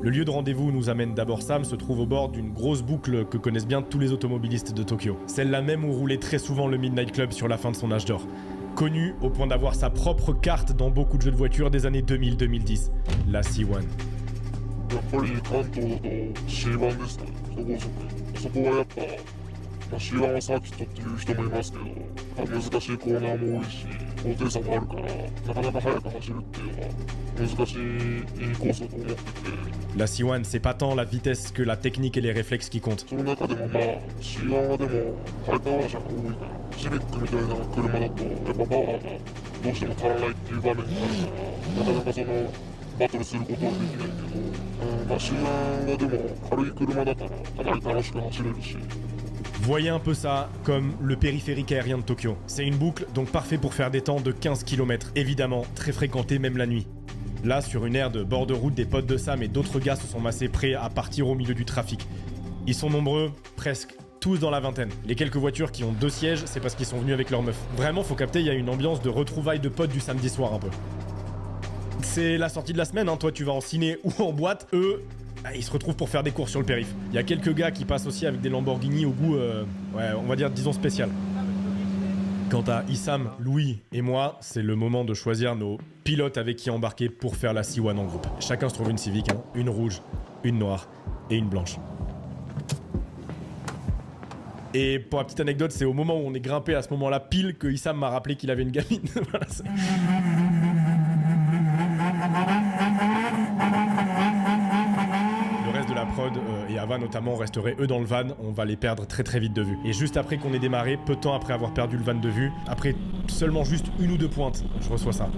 Le lieu de rendez-vous nous amène d'abord Sam se trouve au bord d'une grosse boucle que connaissent bien tous les automobilistes de Tokyo. Celle-là même où roulait très souvent le Midnight Club sur la fin de son âge d'or. Connu au point d'avoir sa propre carte dans beaucoup de jeux de voitures des années 2000-2010, la C1. やっぱり関東だと C1 ですかね、そこそこ。そこはやっぱ、C1 はサーキットっていう人もいますけど、難しいコーナーも多いし、高低差もあるから、なかなか速く走るっていうのは難しいコースだと思ってて。La C1, c'est pas tant la vitesse que la technique et les réflexes qui comptent. その中でもC1 はでもハイパワー車が多いから、シビックみたいな車だと、やっぱパワーがどうしても足らないっていう場面があるから、なかなかその、バトルすることはできないけど、C1 はでも軽い車だったらかなり楽しく走れるし。Voyez un peu ça comme le périphérique aérien de Tokyo. C'est une boucle, donc parfait pour faire des temps de 15 km, évidemment, très fréquenté même la nuit. Là, sur une aire de bord de route, des potes de Sam et d'autres gars se sont massés prêts à partir au milieu du trafic. Ils sont nombreux, presque tous dans la vingtaine. Les quelques voitures qui ont 2 sièges, c'est parce qu'ils sont venus avec leur meuf. Vraiment, faut capter, il y a une ambiance de retrouvailles de potes du samedi soir un peu. C'est la sortie de la semaine, hein. Toi tu vas en ciné ou en boîte, eux, ils se retrouvent pour faire des courses sur le périph'. Il y a quelques gars qui passent aussi avec des Lamborghini au goût, ouais, on va dire, disons, spécial. Quant à Issam, Louis et moi, c'est le moment de choisir nos pilotes avec qui embarquer pour faire la C1 en groupe. Chacun se trouve une Civic, hein, une rouge, une noire et une blanche. Et pour la petite anecdote, c'est au moment où on est grimpé à ce moment-là, pile, que Issam m'a rappelé qu'il avait une gamine. Voilà, le reste de la prod et Ava notamment resteraient eux dans le van, on va les perdre très très vite de vue. Et juste après qu'on ait démarré, peu de temps après avoir perdu le van de vue, après seulement juste 1 ou 2 pointes, je reçois ça.